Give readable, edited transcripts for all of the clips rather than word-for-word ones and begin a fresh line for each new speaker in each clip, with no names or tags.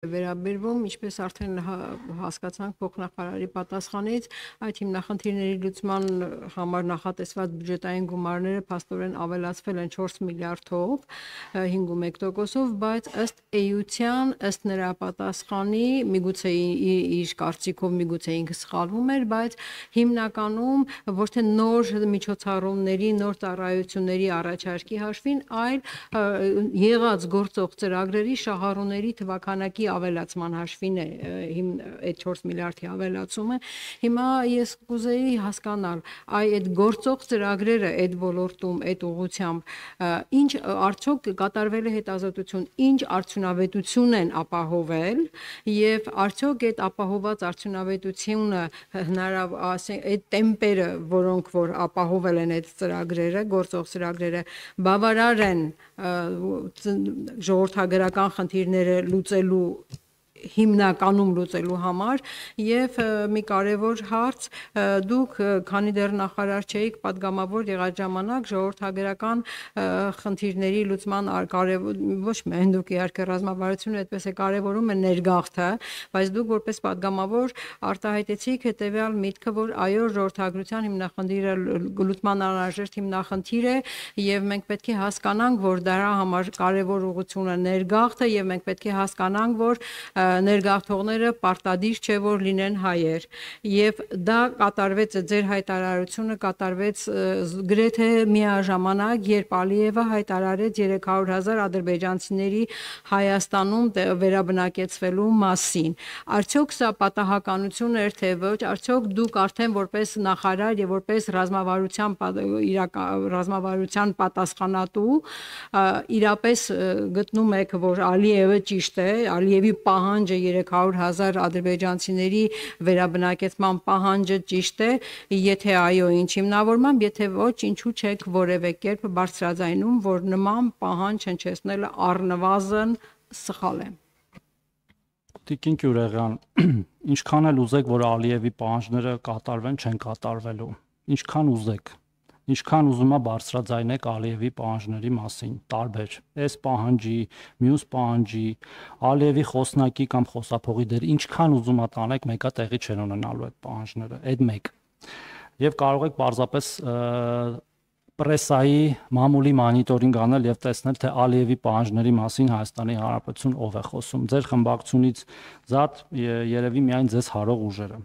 Վերաբերվում, ինչպես արդեն հասկացանք փոխնախարարի պատասխանից, այդ հիմնախնդիրների լուծման համար նախատեսված բյուջետային գումարները փաստորեն ավելացվել են 4 միլիարդով, 5.1%-ով, բայց ըստ էության, ըստ նրա պատասխանի, միգուցե իր կարծիքով, միգուցե ինքը սխալվում էր, բայց հիմնականում ոչ թե նոր միջոցառումների, նոր ծառայությունների առաջարկի հաշվին, այլ եղած գործող ծրագրերի շահառուների թվաքանակի ավելացման հաշվին է այդ 4 միլիարդի ավելացումը։ Հիմա ես կուզեի հասկանալ, այդ գործող ծրագրերը այդ ոլորտում, այդ ուղղությամբ, ինչ արդյոք կատարվել է հետազոտություն, ինչ արդյունավետություն են ապահովել եւ արդյոք այդ ապահոված արդյունավետությունը այդ տեմպերը, որոնք որ ապահովել են այդ ծրագրերը, գործող ծրագրերը, բավարար են ժողովրդագրական խնդիրները լուծելու հիմնականում լուծելու համար եւ մի կարևոր հարց դուք քանի դեռ նախարար չէիք падգամավոր եղած ժամանակ ժողովրդագրական խնդիրների լուծման ոչ միայն դուք իհարկե ռազմավարությունը այդպես է կարևորում է ներգաղթը, բայց դուք որպես падգամավոր արտահայտեցիք հետեւյալ միտքը, որ այո ժողովրդագրության հիմնախնդիրը լուծման անհրաժեշտ հիմնախնդիր է եւ մենք պետք է հասկանանք, որ դրա համար կարևոր ուղղությունը ներգաղթը եւ մենք պետք է հասկանանք, որ ներգաղթողները պարտադիր չէ որ լինեն հայեր եւ դա կատարվեց ձեր հայտարարությունը կատարվեց գրեթե միաժամանակ երբ Ալիևը հայտարարեց 300,000 ադրբեջանցիների Հայաստանում վերաբնակեցվելու մասին արդյոք սա պատահականություն էր թե ոչ արդյոք դուք արդեն որպես նախարար եւ որպես ռազմավարության պատասխանատու իրապես գտնում եք որ Ալիևը ճիշտ է Ալիևի պահանջը 300,000 ադրբեջանցիների վերաբնակեցման պահանջը ճիշտ է, եթե այո, ինչ հիմնավորմամբ, եթե ոչ, ինչու չեք որևէ կերպ բարձրաձայնում, որ նման պահանջ հնչեցնելը առնվազն սխալ է։
Տիկին Գյուրեղյան, ինչքան էլ ուզեք, որ Ալիևի պահանջները կատարվեն, չեն կատարվելու։ Ինչքան ուզեք Ինչքան ուզում ա բարձրաձայնեք Ալիևի պահանջների մասին, տարբեր, այս պահանջի, մյուս պահանջի, Ալիևի խոսնակի կամ խոսափողի դեր, ինչքան ուզում ա տանեք, մեկա տեղի չեն ունենալու այդ պահանջները, այդ մեկ։ Եվ կարող եք պարզապես պրեսայի մամուլի մոնիտորինգ անել եւ տեսնել, թե Ալիևի պահանջների մասին Հայաստանի Հանրապետություն ով է խոսում։ Ձեր խմբակցությունից զատ երևի միայն ձեզ հարող ուժերը։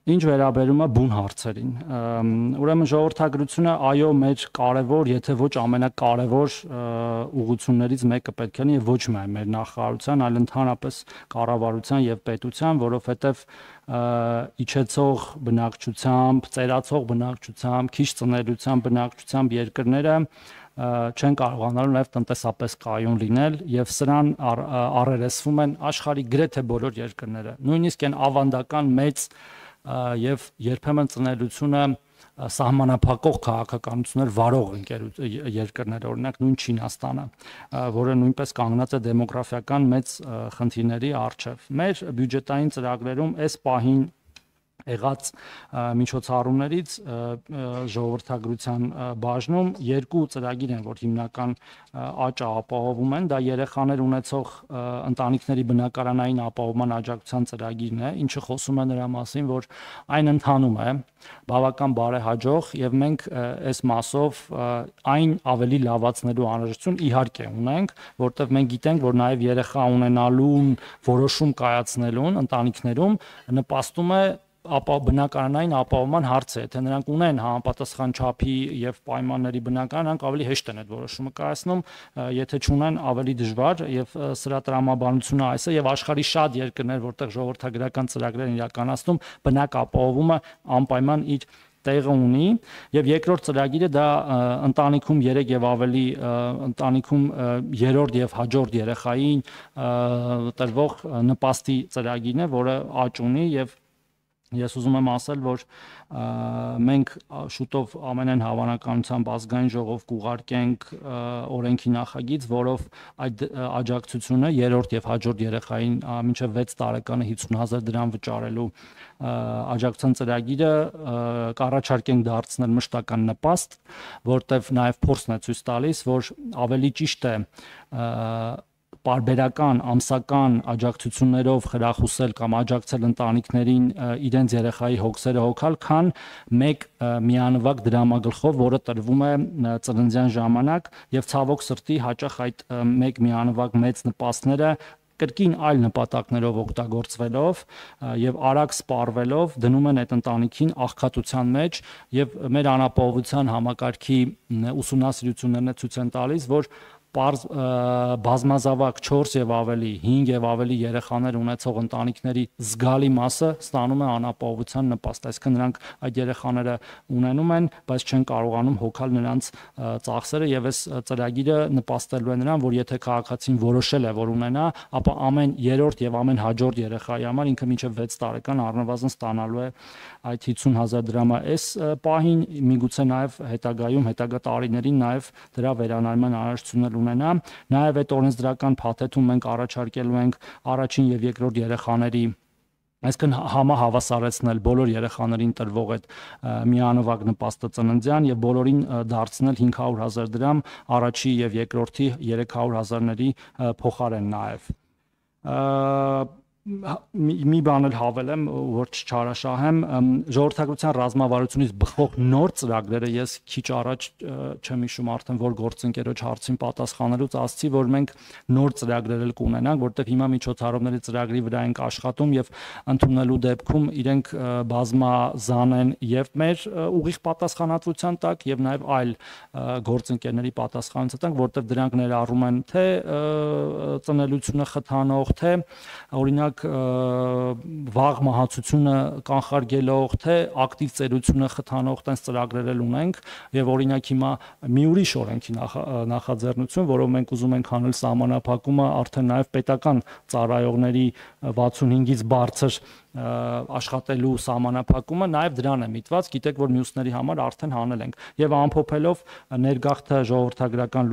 Ինչ վերաբերում է բուն հարցերին, ուրեմն ժողովրդագրությունը այո մեր կարևոր, եթե ոչ ամենակարևոր ուղղություններից մեկը պետք է լինի եւ ոչ միայն մեր նախարարության, այլ ընդհանրապես կառավարության եւ պետության, որովհետեւ իջեցող բնակչությամբ, ծերացող բնակչությամբ, քիչ ծնելիության բնակչությամբ երկրները չեն կարողանալու նաև տնտեսապես կայուն լինել եւ սրան առերեսվում են աշխարհի գրեթե բոլոր երկրները, նույնիսկ այն ավանդական մեծ եւ երբեմն ծնելիությունը սահմանափակող քաղաքականություններ վարող երկրներ, օրինակ նույն Չինաստանը, որը նույնպես կանգնած է դեմոգրաֆիական մեծ խնդիրների առջև։ Մեր բյուջետային ծրագրերում այս պահին եղած միջոցառումներից ժողովրդագրության բաժնում երկու ծրագիր են, որ հիմնական աճը ապահովում են, դա երեխաներ ունեցող ընտանիքների բնակարանային ապահովման աջակցության ծրագիրն է, ինչը խոսում է նրա մասին, որ այն ընթանում է բավական բարեհաջող եւ մենք այս մասով այն ավելի լավացնելու անհրաժեշտություն իհարկե ունենք, որտեղ մենք գիտենք, որ նաեւ երեխա ունենալուն որոշում կայացնելուն ընտանիքներում նպաստում է բնակարանային ապահովման հարցը, եթե նրանք ունեն համապատասխան չափի եւ պայմանների բնակարան, նրանք ավելի հեշտ են այդ որոշումը կայացնում, եթե չունեն ավելի դժվար եւ սրա տրամաբանությունը այս է եւ աշխարհի շատ երկրներ, որտեղ ժողովրդագրական ծրագրեր են իրականացնում, բնակ ապահովումը անպայման իր տեղը ունի եւ երկրորդ ծրագիրը դա ընտանիքում 3 եւ ավելի ընտանիքում երրորդ եւ հաջորդ երեխային տրվող նպաստի ծրագիրն է, որը աճ ունի եւ ես ուզում եմ ասել, որ մենք շուտով ամենայն հավանականությամբ ազգային ժողով կուղարկենք օրենքի նախագիծ, որով այդ աջակցությունը երրորդ եւ հաջորդ երեխային մինչեւ 6 տարեկանը 50,000 դրամ վճարելու աջակցության ծրագիրը կառաջարկենք դարձնել մշտական նպաստ, որտեղ նաեւ փորձն է ցույց տալիս, որ ավելի ճիշտ է պարբերական ամսական աջակցություններով խրախուսել կամ աջակցել ընտանիքներին իրենց երեխայի հոգսերը հոգալ, քան մեկ միանվագ դրամագլխով, որը տրվում է ծննդյան ժամանակ, եւ ցավոք սրտի հաճախ այդ մեկ միանվագ մեծ նպաստները կրկին այլ նպատակներով օգտագործվելով եւ արագ սպառվելով դնում են այդ ընտանիքին աղքատության մեջ եւ մեր անապահովության համակարգի ուսումնասիրություններն ցույց են տալիս, որ բազմազավակ 4 եւ ավելի, 5 եւ ավելի երեխաներ ունեցող ընտանիքների զգալի մասը ստանում է անապահովության նպաստ, այսինքն նրանք այդ երեխաները ունենում են, բայց չեն կարողանում հոգալ նրանց ծախսերը եւ այս ծրագիրը նպաստելու է նրան, որ եթե քաղաքացին որոշել է, որ ունենա, ապա ամեն երրորդ եւ ամեն հաջորդ երեխայի համար ինքը մինչեւ 6 տարեկան առնվազն ստանալու է այդ 50,000 դրամը այս պահին, միգուցե նաեւ հետագա տարիներին նաեւ դրա վերանայման անհրաժեշտություն ունենա, նաև այդ օրենսդրական փաթեթում մենք առաջարկելու ենք առաջին եւ երկրորդ երեխաների այսինքն համահավասարեցնել բոլոր երեխաներին տրվող այդ միանվագ նպաստը ծննդյան եւ բոլորին դարձնել 500,000 դրամ, առաջի եւ երկրորդի 300,000-ների փոխարեն նաև մի բան էլ հավելեմ, որ չչարաշահեմ, ժողովրդագրության ռազմավարությունից բխող նոր ծրագրերը ես քիչ առաջ չեմ հիշում արդեն որ գործընկերոջ հարցին պատասխանելուց ասացի, որ մենք նոր ծրագրեր էլ կունենանք, որտեղ հիմա միջոցառումների ծրագրի վրա ենք աշխատում եւ ընդունելու դեպքում իրենք բազմազան են եւ մեր ուղիղ պատասխանատվության տակ եւ նաեւ այլ գործընկերների պատասխանատվության տակ, որտեղ դրանք ներառում են թե ծնելիությունը խթանող, թե օրինակ վաղ մահացությունը կանխարգելող, թե ակտիվ ծերությունը խթանող տես ծրագրեր էլ ունենք եւ օրինակ հիմա մի ուրիշ օրենքի նախաձեռնություն, որով մենք ուզում ենք անել սահմանափակումը արդեն նաեւ պետական ծառայողների 65-ից բարձր աշխատելու սահմանափակումը նաև դրան է միտված, գիտեք որ մյուսների համար արդեն հանել ենք եւ ամփոփելով ներգաղթը ժողովրդագրական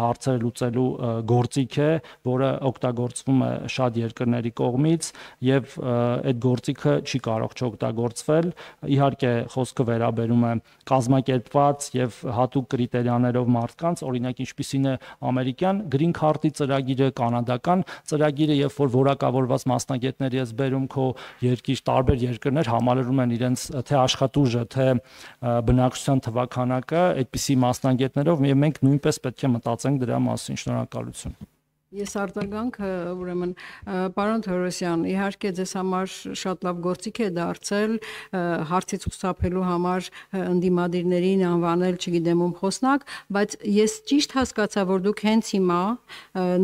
հարցերը լուծելու գործիք է, որը օգտագործվում է շատ երկրների կողմից եւ այդ գործիքը չի կարող չօգտագործվել, իհարկե խոսքը վերաբերում է կազմակերպված եւ հատուկ կրիտերիաներով մարդկանց, օրինակ ինչպիսին է ամերիկյան green card-ի ծրագիրը, կանադական ծրագիրը, երբ որ որակավորված մասնագետների ես բերում քո երկիր տարբեր երկրներ համալրում են իրենց թե աշխատուժը, թե բնակչության թվաքանակը այդպիսի մասնագետներով եւ մենք նույնպես պետք է մտածենք դրա մասին։ Շնորհակալություն։
Ես արձագանք, ուրեմն, պարոն Թորոսյան, իհարկե ձեզ համար շատ լավ գործիք է դարձել հարցից խուսափելու համար ընդդիմադիրներին անվանել, չգիտեմ ում խոսնակ, բայց ես ճիշտ հասկացա, որ դուք հենց հիմա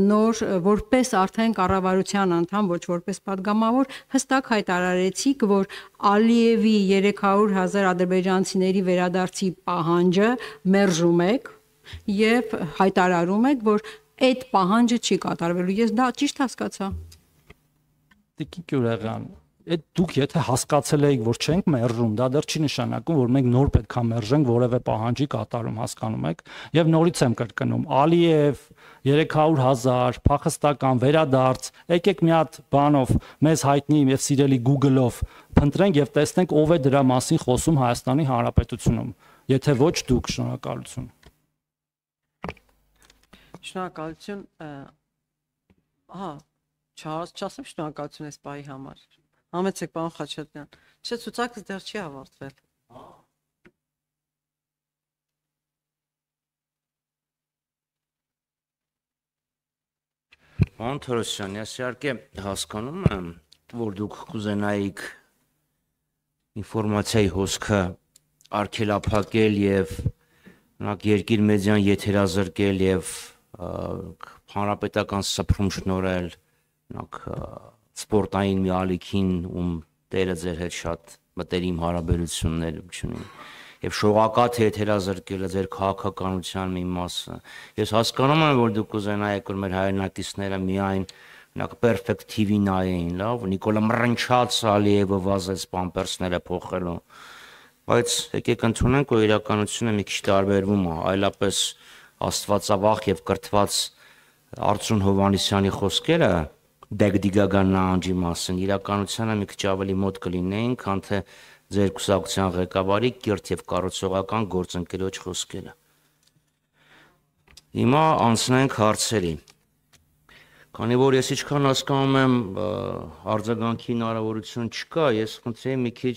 նոր որպես արդեն կառավարության անդամ, ոչ որպես падգամավոր, հստակ հայտարարեցիք, որ Ալիևի 300,000 ադրբեջանցիների վերադարձի պահանջը մերժում եք եւ հայտարարում եք, որ այդ պահանջը չի կատարվելու։ Ես դա ճիշտ հասկացա։
Տիկին Գյուրեղյան, այդ դուք եթե հասկացել եք, որ չենք մերժում, դա դեռ չի նշանակում, որ մենք նոր պետք է մերժենք որևէ պահանջի կատարում, հասկանում եք։ Եվ նորից եմ կրկնում, Ալիև 300,000 փախստական վերադարձ, եկեք մի հատ բանով մեզ հայտնի եւ սիրելի Google-ով փնտրենք եւ տեսնենք ով է դրա մասին խոսում Հայաստանի Հանրապետությունում։ Եթե ոչ դուք, շնորհակալություն։
Շնորհակալություն, չասեմ շնորհակալություն այս պահի համար։ Համեցեք, պարոն Խաչատրյան, չէ, ցուցակը դեռ չի ավարտվել։
Պարոն Թորոսյան, ես իհարկե հասկանում եմ, որ դուք կուզենայիք ինֆորմացիայի հոսքը արգելափակել եւ երկիր մեդիան եթերազրկել եւ հանրապետական սփռում շնորհել սպորտային մի ալիքին, ում տերը ձեր հետ շատ մտերիմ հարաբերություններ ունի եւ շողակաթ եթերազրկելը ձեր քաղաքականության մի մասը։ Ես հասկանում եմ, որ դուք կուզենայիք, որ մեր հայրենակիցները միայն perfect TV նայեին, լավ, Նիկոլա Մռնչաց Ալիևը վազեց պամպերսները փոխելու, բայց եկեք ընդունենք, որ իրականությունը մի քիչ տարբերվում է, այլապես աստվածավախ եւ կրթված Արծրուն Հովհաննիսյանի խոսքերը Դեգդիգական նահանջի մասին իրականությանը մի քիչ ավելի մոտ կլինեին, քան թե ձեր կուսակցության ղեկավարի կիրթ եւ կառուցողական գործընկերոջ խոսքերը։ Հիմա անցնենք հարցերի։ Քանի որ ես ինչքան հասկանում եմ արձագանքի հնարավորություն չկա, ես խնդրեի մի քիչ